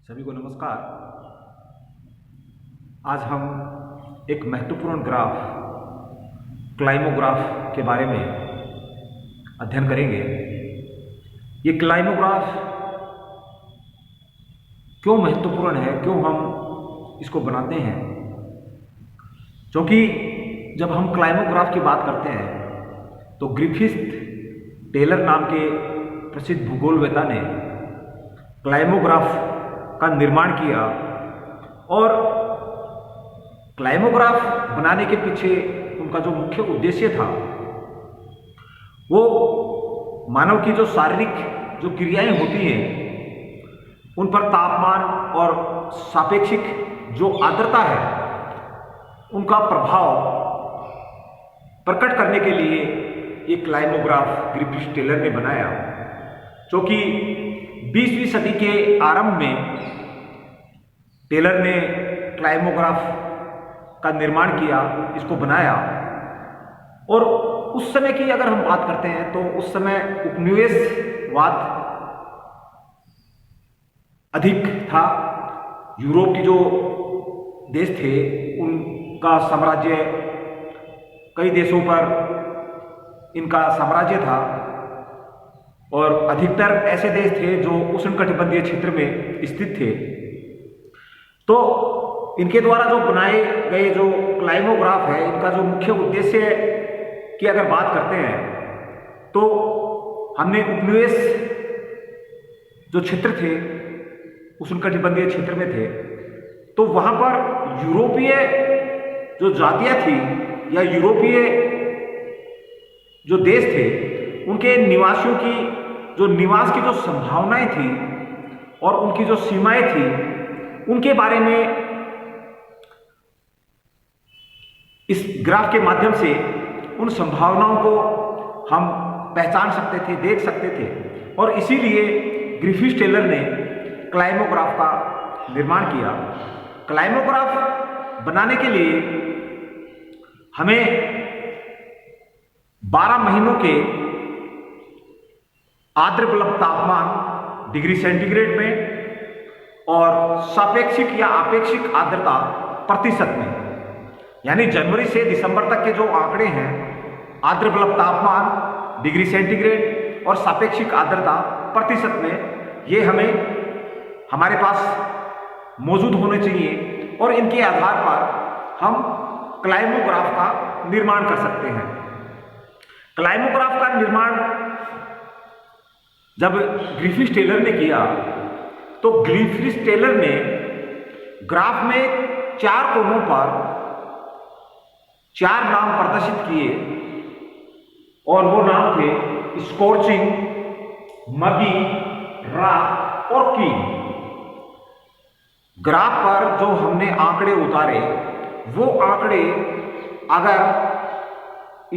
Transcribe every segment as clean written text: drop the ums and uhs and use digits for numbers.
सभी को नमस्कार। आज हम एक महत्वपूर्ण ग्राफ क्लाइमोग्राफ के बारे में अध्ययन करेंगे। ये क्लाइमोग्राफ क्यों महत्वपूर्ण है, क्यों हम इसको बनाते हैं? क्योंकि जब हम क्लाइमोग्राफ की बात करते हैं तो ग्रिफिथ टेलर नाम के प्रसिद्ध भूगोलवेत्ता ने क्लाइमोग्राफ का निर्माण किया और क्लाइमोग्राफ बनाने के पीछे उनका जो मुख्य उद्देश्य था वो मानव की जो शारीरिक जो क्रियाएं होती हैं उन पर तापमान और सापेक्षिक जो आर्द्रता है उनका प्रभाव प्रकट करने के लिए ये क्लाइमोग्राफ ग्रिफिथ टेलर ने बनाया, जो कि 20वीं सदी के आरंभ में टेलर ने क्लाइमोग्राफ का निर्माण किया, इसको बनाया। और उस समय की अगर हम बात करते हैं तो उस समय उपनिवेशवाद अधिक था। यूरोप की जो देश थे उनका साम्राज्य, कई देशों पर इनका साम्राज्य था और अधिकतर ऐसे देश थे जो उष्णकटिबंधीय क्षेत्र में स्थित थे। तो इनके द्वारा जो बनाए गए जो क्लाइमोग्राफ है, इनका जो मुख्य उद्देश्य की अगर बात करते हैं तो हमने उपनिवेश जो क्षेत्र थे उष्णकटिबंधीय क्षेत्र में थे, तो वहां पर यूरोपीय जो जातियां थी या यूरोपीय जो देश थे उनके निवासियों की जो निवास की जो संभावनाएं थी और उनकी जो सीमाएं थी उनके बारे में इस ग्राफ के माध्यम से उन संभावनाओं को हम पहचान सकते थे, देख सकते थे। और इसीलिए ग्रिफिथ टेलर ने क्लाइमोग्राफ का निर्माण किया। क्लाइमोग्राफ बनाने के लिए हमें 12 महीनों के आर्द्र बल्ब तापमान डिग्री सेंटीग्रेड में और सापेक्षिक या आपेक्षिक आर्द्रता प्रतिशत में, यानी जनवरी से दिसंबर तक के जो आंकड़े हैं आर्द्र बल्ब तापमान डिग्री सेंटीग्रेड और सापेक्षिक आर्द्रता प्रतिशत में, ये हमें हमारे पास मौजूद होने चाहिए और इनके आधार पर हम क्लाइमोग्राफ का निर्माण कर सकते हैं। क्लाइमोग्राफ का निर्माण जब ग्रिफिथ टेलर ने किया तो ग्रिफिथ टेलर ने ग्राफ में 4 कोनों पर 4 नाम प्रदर्शित किए और वो नाम थे स्कॉर्चिंग, मगी, रा और कीन। ग्राफ पर जो हमने आंकड़े उतारे वो आंकड़े अगर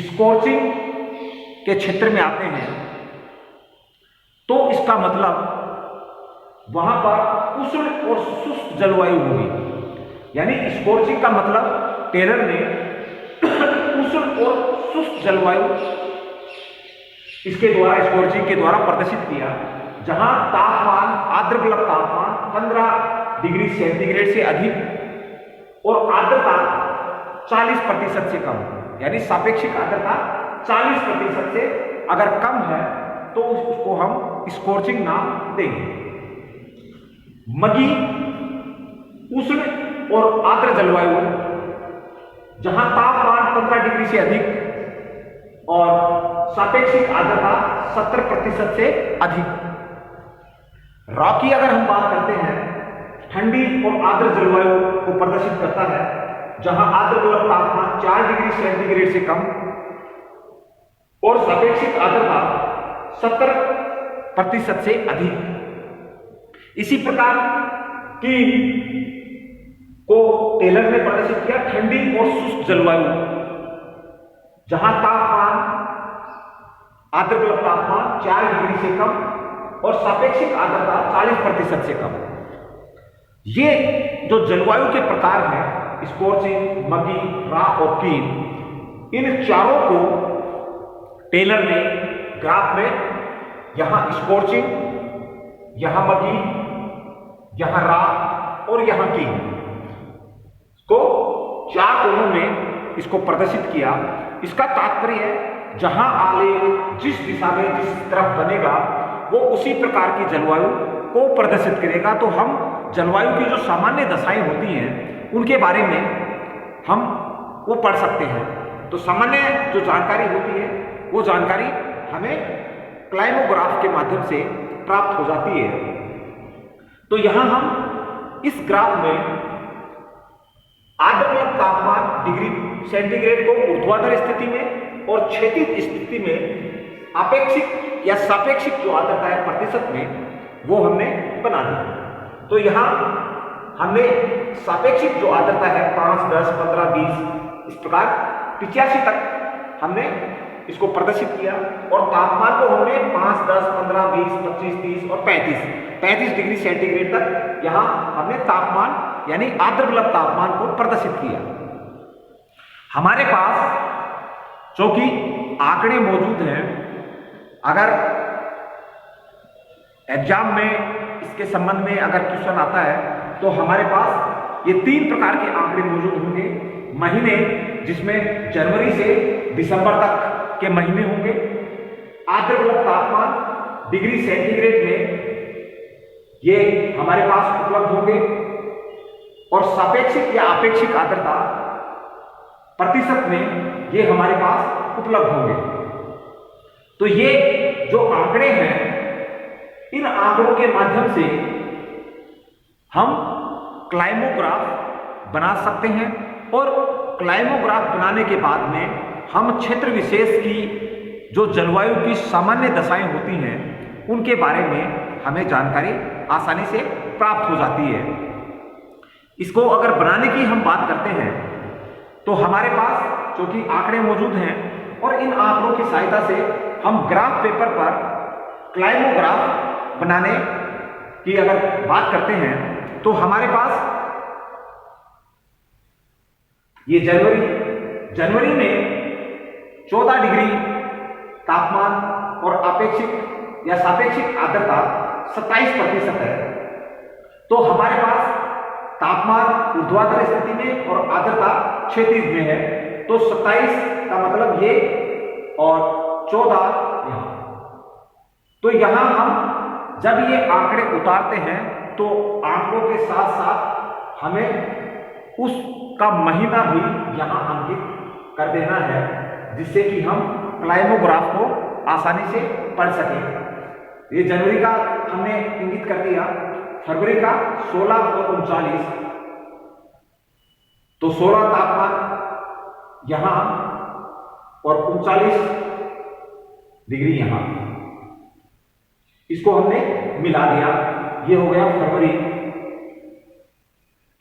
स्कॉर्चिंग के क्षेत्र में आते हैं तो इसका मतलब वहां पर उष्ण और शुष्क जलवायु होगी। यानी स्कॉर्चिंग का मतलब टेलर ने उष्ण और शुष्क जलवायु इसके द्वारा, स्कॉर्चिंग के द्वारा प्रदर्शित किया, जहां तापमान, आर्द्र बल्ब तापमान 15 डिग्री सेंटीग्रेड से अधिक और आर्द्रता 40% से कम, यानी सापेक्षिक आर्द्रता 40% से अगर कम है तो उसको हम स्कॉर्चिंग नाम देंगे। मगी उष्ण और आर्द्र जलवायु, जहां तापमान 15 डिग्री से अधिक और सापेक्षिक आर्द्रता 70% से अधिक। रॉकी अगर हम बात करते हैं, ठंडी और आर्द्र जलवायु को प्रदर्शित करता है, जहां आर्द्र बल्ब तापमान 4 डिग्री सेंटीग्रेड से कम और सापेक्षिक आर्द्रता 70% से अधिक। इसी प्रकार की को टेलर ने प्रदर्शित किया ठंडी और शुष्क जलवायु, जहां तापमान, आर्द्र बल्ब तापमान 4 डिग्री से कम और सापेक्षिक आर्द्रता 40% से कम। ये जो जलवायु के प्रकार हैं स्कॉर्चिंग, मगी, रा और कीन, इन चारों को टेलर ने ग्राफ में यहां स्कॉर्चिंग, यहां मगी, यहां रा और यहां की को 4 कोणों में इसको प्रदर्शित किया। इसका तात्पर्य है जहां आलेख जिस दिशा में जिस तरफ बनेगा वो उसी प्रकार की जलवायु को प्रदर्शित करेगा। तो हम जलवायु की जो सामान्य दशाएं होती हैं उनके बारे में हम वो पढ़ सकते हैं। तो सामान्य जो जानकारी होती है वो जानकारी हमें क्लाइमोग्राफ के माध्यम से प्राप्त हो जाती है। तो यहां हम इस ग्राफ में आर्द्र तापमान डिग्री सेंटीग्रेड को ऊर्ध्वाधर स्थिति में और क्षैतिज स्थिति में आपेक्षिक या सापेक्षिक जो आर्द्रता है प्रतिशत में वो हमने बना दी। तो यहां हमने सापेक्षिक जो आर्द्रता है 5, 10, 15, 20 इस प्रकार 85 तक हमने इसको प्रदर्शित किया और तापमान को हमने 5, 10, 15, 20, 25, 30 और 35 डिग्री सेंटीग्रेड तक यहां हमने तापमान यानी आर्द्र तापमान को प्रदर्शित किया। हमारे पास जो कि आंकड़े मौजूद हैं, अगर एग्जाम में इसके संबंध में अगर क्वेश्चन आता है तो हमारे पास ये 3 प्रकार के आंकड़े मौजूद होंगे। महीने जिसमें जनवरी से दिसंबर तक के महीने होंगे, आर्द्र तापमान डिग्री सेंटीग्रेड में ये हमारे पास उपलब्ध होंगे और सापेक्षिक या आपेक्षिक आर्द्रता प्रतिशत में ये हमारे पास उपलब्ध होंगे। तो ये जो आंकड़े हैं, इन आंकड़ों के माध्यम से हम क्लाइमोग्राफ बना सकते हैं और क्लाइमोग्राफ बनाने के बाद में हम क्षेत्र विशेष की जो जलवायु की सामान्य दशाएं होती हैं उनके बारे में हमें जानकारी आसानी से प्राप्त हो जाती है। इसको अगर बनाने की हम बात करते हैं तो हमारे पास जो कि आंकड़े मौजूद हैं और इन आंकड़ों की सहायता से हम ग्राफ पेपर पर क्लाइमोग्राफ बनाने की अगर बात करते हैं तो हमारे पास ये जनवरी में 14 डिग्री तापमान और आपेक्षिक या सापेक्षिक आर्द्रता 27% है। तो हमारे पास तापमान ऊर्ध्वाधर स्थिति में और आर्द्रता क्षैतिज में है। तो 27 का मतलब ये और 14 यहां। तो यहां हम जब ये आंकड़े उतारते हैं तो आंकड़ों के साथ साथ हमें उसका महीना भी यहां अंकित कर देना है जिससे कि हम क्लाइमोग्राफ को आसानी से पढ़ सकें। ये जनवरी का हमने इंगित कर दिया, फरवरी का 16 और 39, तो 16 तापमान यहां और 39 डिग्री यहां, इसको हमने मिला दिया, ये हो गया फरवरी।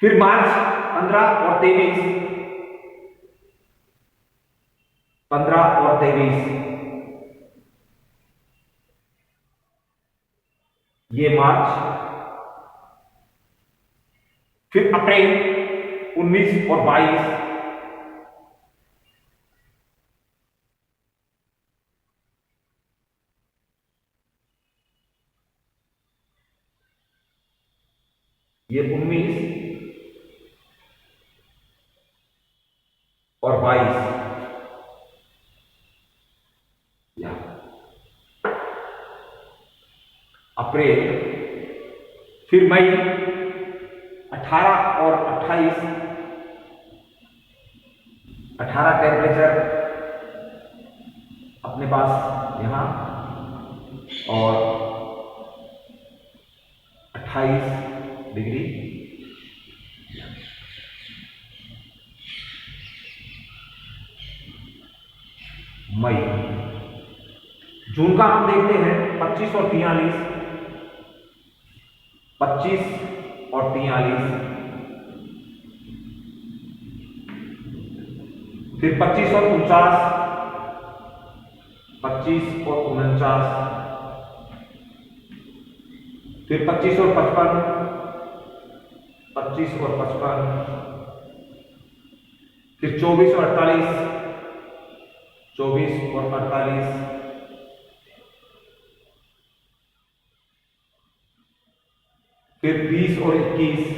फिर मार्च 15 और 23, 15 और 23, ये मार्च। फिर अप्रैल 19 और 22, ये 19 और 22, अप्रैल। फिर मई 18 और 28, 18 टेम्परेचर अपने पास यहां और 28 डिग्री। मई। जून का हम देखते हैं 25 और 43, 25 और 43, फिर 25 और 49, 25 और 49, फिर 25 और 55, 25 और 55, फिर 24 और 48, 24 और 48, फिर 20 और 21,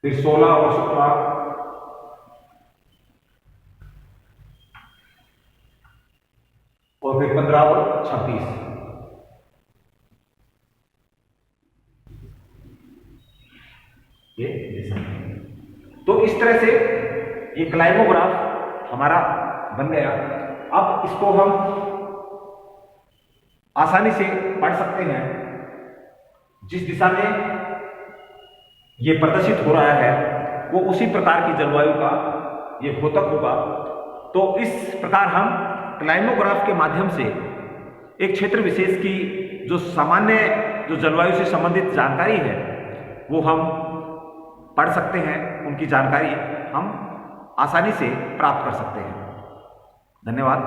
फिर 16 और 17, और फिर 15 और 26। ये तो इस तरह से ये क्लाइमोग्राफ हमारा बन गया। अब इसको हम आसानी से पढ़ सकते हैं। जिस दिशा में ये प्रदर्शित हो रहा है वो उसी प्रकार की जलवायु का ये द्योतक होगा। तो इस प्रकार हम क्लाइमोग्राफ के माध्यम से एक क्षेत्र विशेष की जो सामान्य जो जलवायु से संबंधित जानकारी है वो हम पढ़ सकते हैं, उनकी जानकारी हम आसानी से प्राप्त कर सकते हैं। धन्यवाद।